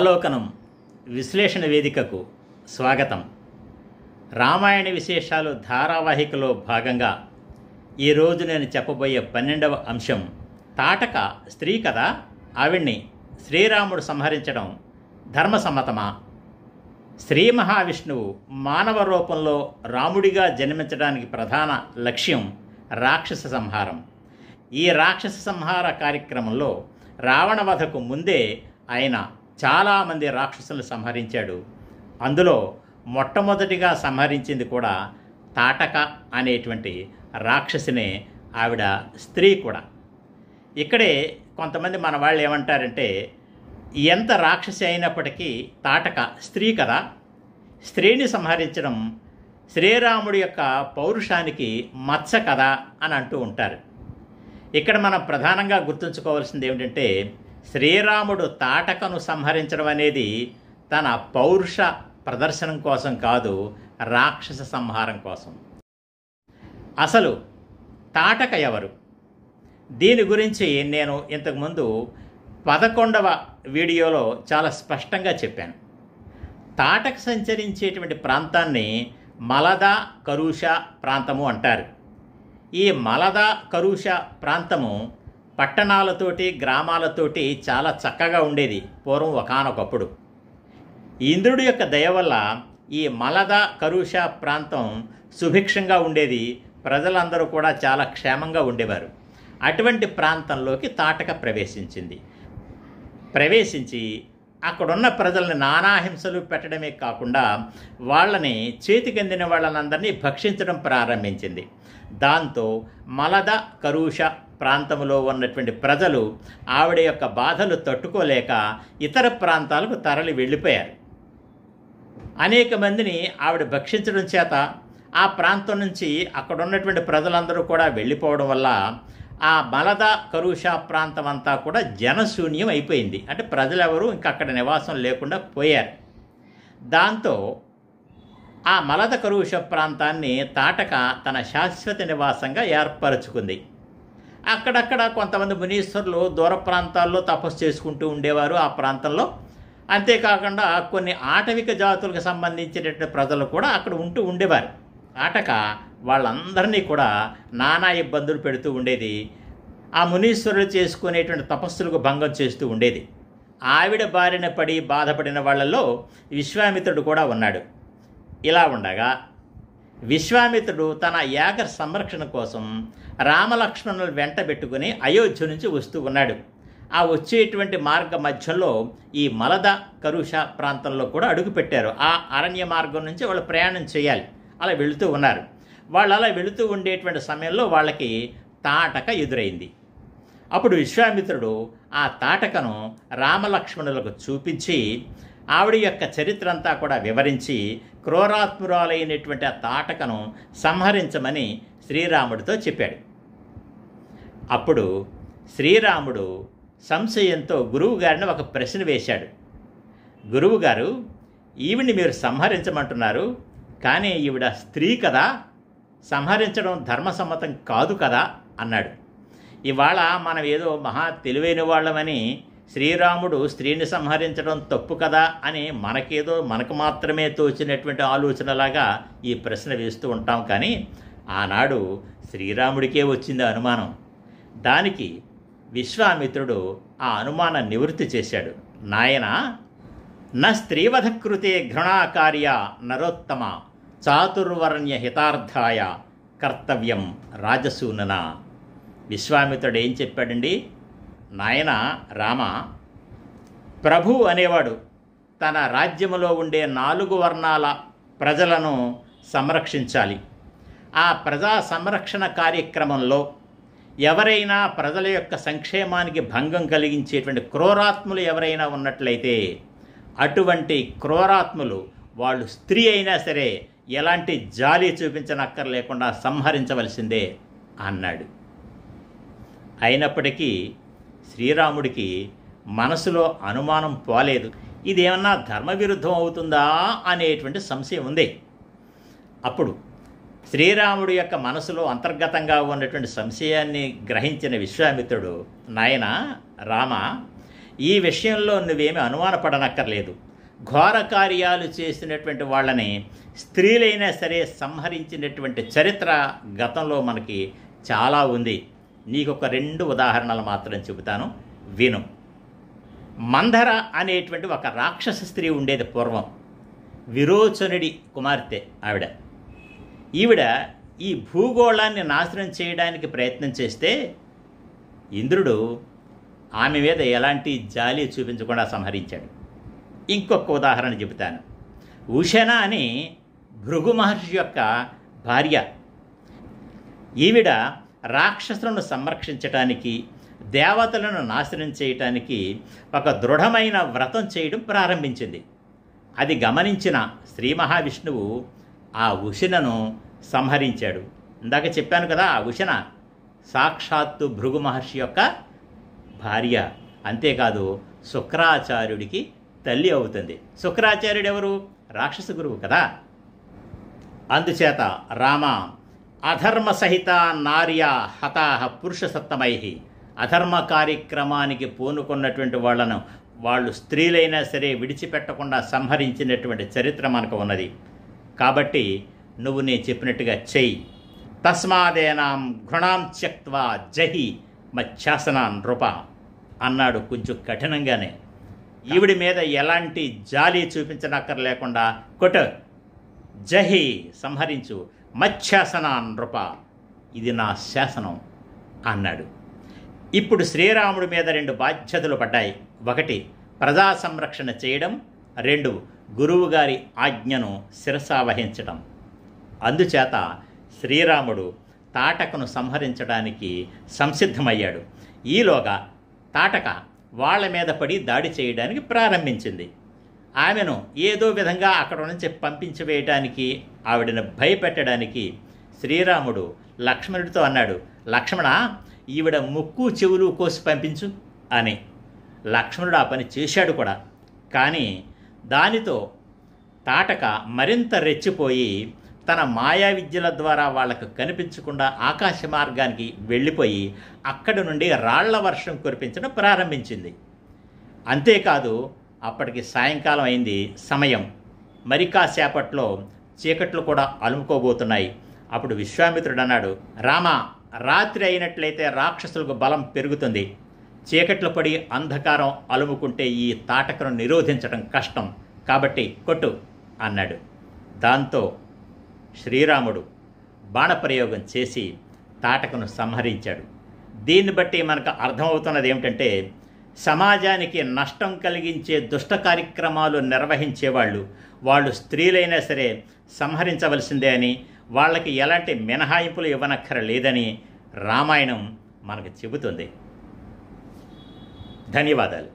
అవలోకనం విశ్లేషణ వేదికకు స్వాగతం. రామాయణ విశేషాలు ధారావాహికలో భాగంగా ఈరోజు నేను చెప్పబోయే 12వ అంశం తాటక స్త్రీ కథ. ఆవిడ్ని శ్రీరాముడు సంహరించడం ధర్మసమ్మతమా? శ్రీ మహావిష్ణువు మానవ రూపంలో రాముడిగా జన్మించడానికి ప్రధాన లక్ష్యం రాక్షస సంహారం. ఈ రాక్షస సంహార కార్యక్రమంలో రావణవధకు ముందే ఆయన చాలామంది రాక్షసులను సంహరించాడు. అందులో మొట్టమొదటిగా సంహరించింది కూడా తాటక అనేటువంటి రాక్షసినే. ఆవిడ స్త్రీ కూడా. ఇక్కడే కొంతమంది మన వాళ్ళు ఏమంటారంటే, ఎంత రాక్షసి అయినప్పటికీ తాటక స్త్రీ కదా, స్త్రీని సంహరించడం శ్రీరాముడి యొక్క పౌరుషానికి మచ్చ కదా అని అంటూ ఉంటారు. ఇక్కడ మనం ప్రధానంగా గుర్తుంచుకోవాల్సింది ఏమిటంటే, శ్రీరాముడు తాటకను సంహరించడం అనేది తన పౌరుష ప్రదర్శనం కోసం కాదు, రాక్షస సంహారం కోసం. అసలు తాటక ఎవరు? దీని గురించి నేను ఇంతకుముందు 11వ వీడియోలో చాలా స్పష్టంగా చెప్పాను. తాటక సంచరించేటువంటి ప్రాంతాన్ని మలద కరుష ప్రాంతము అంటారు. ఈ మలద కరుష ప్రాంతము పట్టణాలతోటి గ్రామాలతోటి చాలా చక్కగా ఉండేది పూర్వం ఒకానొకప్పుడు. ఇంద్రుడి యొక్క దయ వల్ల ఈ మలద కరుష ప్రాంతం సుభిక్షంగా ఉండేది. ప్రజలందరూ కూడా చాలా క్షేమంగా ఉండేవారు. అటువంటి ప్రాంతంలోకి తాటక ప్రవేశించి అక్కడున్న ప్రజల్ని నానాహింసలు పెట్టడమే కాకుండా వాళ్ళని చేతికందిన వాళ్ళనందరినీ భక్షించడం ప్రారంభించింది. దాంతో మలద కరుష ప్రాంతంలో ఉన్నటువంటి ప్రజలు ఆవిడ యొక్క బాధలు తట్టుకోలేక ఇతర ప్రాంతాలకు తరలి వెళ్ళిపోయారు. అనేక మందిని ఆవిడ భక్షించడం చేత ఆ ప్రాంతం నుంచి అక్కడ ఉన్నటువంటి ప్రజలందరూ కూడా వెళ్ళిపోవడం వల్ల ఆ మలద కరుష ప్రాంతం అంతా కూడా జనశూన్యం అయిపోయింది. అంటే ప్రజలెవరూ ఇంకా అక్కడ నివాసం లేకుండా పోయారు. దాంతో ఆ మలద కరుష ప్రాంతాన్ని తాటక తన శాశ్వత నివాసంగా ఏర్పరచుకుంది. అక్కడక్కడ కొంతమంది మునీశ్వరులు దూర ప్రాంతాల్లో తపస్సు చేసుకుంటూ ఉండేవారు ఆ ప్రాంతంలో. అంతేకాకుండా కొన్ని ఆటవిక జాతులకు సంబంధించినటువంటి ప్రజలు కూడా అక్కడ ఉండేవారు. తాటక వాళ్ళందరినీ కూడా నానా ఇబ్బందులు పెడుతూ ఉండేది. ఆ మునీశ్వరులు చేసుకునేటువంటి తపస్సులకు భంగం చేస్తూ ఉండేది. ఆవిడ బారిన పడి బాధపడిన వాళ్ళల్లో విశ్వామిత్రుడు కూడా ఉన్నాడు. ఇలా ఉండగా విశ్వామిత్రుడు తన యాగ సంరక్షణ కోసం రామలక్ష్మణులు వెంట పెట్టుకుని అయోధ్య నుంచి వస్తూ ఉన్నాడు. ఆ వచ్చేటువంటి మార్గ మధ్యలో ఈ మలద కరుష ప్రాంతంలో కూడా అడుగుపెట్టారు. ఆ అరణ్య మార్గం నుంచి వాళ్ళు ప్రయాణం చేయాలి. అలా వెళుతూ ఉన్నారు. వాళ్ళు అలా వెళుతూ ఉండేటువంటి సమయంలో వాళ్ళకి తాటక ఎదురైంది. అప్పుడు విశ్వామిత్రుడు ఆ తాటకను రామలక్ష్మణులకు చూపించి ఆవిడ యొక్క చరిత్ర అంతా కూడా వివరించి క్రూరాత్మురాలైనటువంటి ఆ తాటకను సంహరించమని శ్రీరాముడితో చెప్పాడు. అప్పుడు శ్రీరాముడు సంశయంతో గురువుగారిని ఒక ప్రశ్న వేశాడు. గురువుగారు, ఈవిని మీరు సంహరించమంటున్నారు, కానీ ఈవిడ స్త్రీ కదా, సంహరించడం ధర్మసమ్మతం కాదు కదా అన్నాడు. ఇవాళ మనం ఏదో మహా తెలివైన వాళ్ళమని శ్రీరాముడు స్త్రీని సంహరించడం తప్పు కదా అని మనకు మాత్రమే తోచినటువంటి ఆలోచనలాగా ఈ ప్రశ్న వేస్తూ ఉంటాం. కానీ ఆనాడు శ్రీరాముడికే వచ్చింది అనుమానం. దానికి విశ్వామిత్రుడు ఆ అనుమానం నివృత్తి చేశాడు. నాయనా, న స్త్రీవధకృతే ఘృణాకార్య నరోత్తమ చాతుర్వర్ణ్య హితార్థాయ కర్తవ్యం రాజసూనన. విశ్వామిత్రుడు ఏం చెప్పాడండి? నాయన రామ, ప్రభు అనేవాడు తన రాజ్యములో ఉండే 4 వర్ణాల ప్రజలను సంరక్షించాలి. ఆ ప్రజా సంరక్షణ కార్యక్రమంలో ఎవరైనా ప్రజల యొక్క సంక్షేమానికి భంగం కలిగించేటువంటి క్రూరాత్ములు ఎవరైనా ఉన్నట్లయితే అటువంటి క్రూరాత్ములు వాళ్ళు స్త్రీ అయినా సరే ఎలాంటి జాలి చూపించనక్కర్లేకుండా సంహరించవలసిందే అన్నాడు. అయినప్పటికీ శ్రీరాముడికి మనసులో అనుమానం పోలేదు. ఇదేమన్నా ధర్మవిరుద్ధం అవుతుందా అనేటువంటి సంశయం ఉంది. అప్పుడు శ్రీరాముడి యొక్క మనసులో అంతర్గతంగా ఉన్నటువంటి సంశయాన్ని గ్రహించిన విశ్వామిత్రుడు, నాయన రామ, ఈ విషయంలో నువ్వేమీ అనుమానపడనక్కర్లేదు. ఘోర కార్యాలు చేసినటువంటి వాళ్ళని స్త్రీలైనా సరే సంహరించినటువంటి చరిత్ర గతంలో మనకి చాలా ఉంది. నీకొక 2 ఉదాహరణలు మాత్రం చెబుతాను, విను. మందర అనేటువంటి ఒక రాక్షస స్త్రీ ఉండేది పూర్వం. విరోచనుడి కుమార్తె ఈవిడ ఈ భూగోళాన్ని నాశనం చేయడానికి ప్రయత్నం చేస్తే ఇంద్రుడు ఆమె మీద ఎలాంటి జాలి చూపించకుండా సంహరించాడు. ఇంకొక ఉదాహరణ చెబుతాను. ఉషన అని భృగు మహర్షి యొక్క భార్య. ఈవిడ రాక్షసులను సంరక్షించటానికి, దేవతలను నాశనం చేయటానికి ఒక దృఢమైన వ్రతం చేయడం ప్రారంభించింది. అది గమనించిన శ్రీ మహావిష్ణువు ఆ ఉషనను సంహరించాడు. ఇందాక చెప్పాను కదా, ఆ ఉషన సాక్షాత్తు భృగు మహర్షి యొక్క భార్య. అంతేకాదు శుక్రాచార్యుడికి తల్లి అవుతుంది. శుక్రాచార్యుడు ఎవరు? రాక్షస గురువు కదా. అందుచేత రామ అధర్మ సహిత నార్య హతాహ పురుష సత్తమై, అధర్మ కార్యక్రమానికి పూనుకున్నటువంటి వాళ్ళు స్త్రీలైనా సరే విడిచిపెట్టకుండా సంహరించినటువంటి చరిత్ర మనకు ఉన్నది. కాబట్టి నువ్వు నేను చెప్పినట్టుగా చెయ్యి. తస్మాదేనాం ఘృణాం త్యక్త్వా జహి మచ్చాసనాన్ నృప అన్నాడు కొంచెం కఠినంగానే. ఈవిడి మీద ఎలాంటి జాలి చూపించనక్కర్లేకుండా కొట్టు, జహి సంహరించు, మచ్చాసనాన్ నృప, ఇది నా శాసనం అన్నాడు. ఇప్పుడు శ్రీరాముడి మీద 2 బాధ్యతలు పడ్డాయి. 1 ప్రజా సంరక్షణ చేయడం, 2 గురువుగారి ఆజ్ఞను శిరసావహించడం. అందుచేత శ్రీరాముడు తాటకను సంహరించడానికి సంసిద్ధమయ్యాడు. ఈలోగా తాటక వాళ్ళ మీద పడి దాడి చేయడానికి ప్రారంభించింది. ఆమెను ఏదో విధంగా అక్కడ నుంచి పంపించివేయటానికి, ఆవిడను భయపెట్టడానికి శ్రీరాముడు లక్ష్మణుడితో అన్నాడు, లక్ష్మణ, ఈవిడ ముక్కు చెవులు కోసి పంపించు అని. లక్ష్మణుడు ఆ పని చేశాడు కూడా. కానీ దానితో తాటక మరింత రెచ్చిపోయి తన మాయా విద్యల ద్వారా వాళ్లకు కనిపించకుండా ఆకాశ మార్గానికి వెళ్ళిపోయి అక్కడి నుండి రాళ్ల వర్షం కురిపించడం ప్రారంభించింది. అంతేకాదు అప్పటికి సాయంకాలం అయింది సమయం. మరి కాసేపట్లో చీకట్లు కూడా అలుముకోబోతున్నాయి. అప్పుడు విశ్వామిత్రుడు అన్నాడు, రామ, రాత్రి అయినట్లయితే రాక్షసులకు బలం పెరుగుతుంది. చీకట్లు పడి అంధకారం అలుముకుంటే ఈ తాటకను నిరోధించడం కష్టం. కాబట్టి కొట్టు అన్నాడు. దాంతో శ్రీరాముడు బాణప్రయోగం చేసి తాటకను సంహరించాడు. దీన్ని బట్టి మనకు అర్థమవుతున్నది ఏమిటంటే, సమాజానికి నష్టం కలిగించే దుష్ట కార్యక్రమాలు నిర్వహించేవాళ్ళు వాళ్ళు స్త్రీలైనా సరే సంహరించవలసిందే అని, వాళ్ళకి ఎలాంటి మినహాయింపులు ఇవ్వనక్కరలేదని రామాయణం మనకు చెబుతుంది. ధన్యవాదాలు.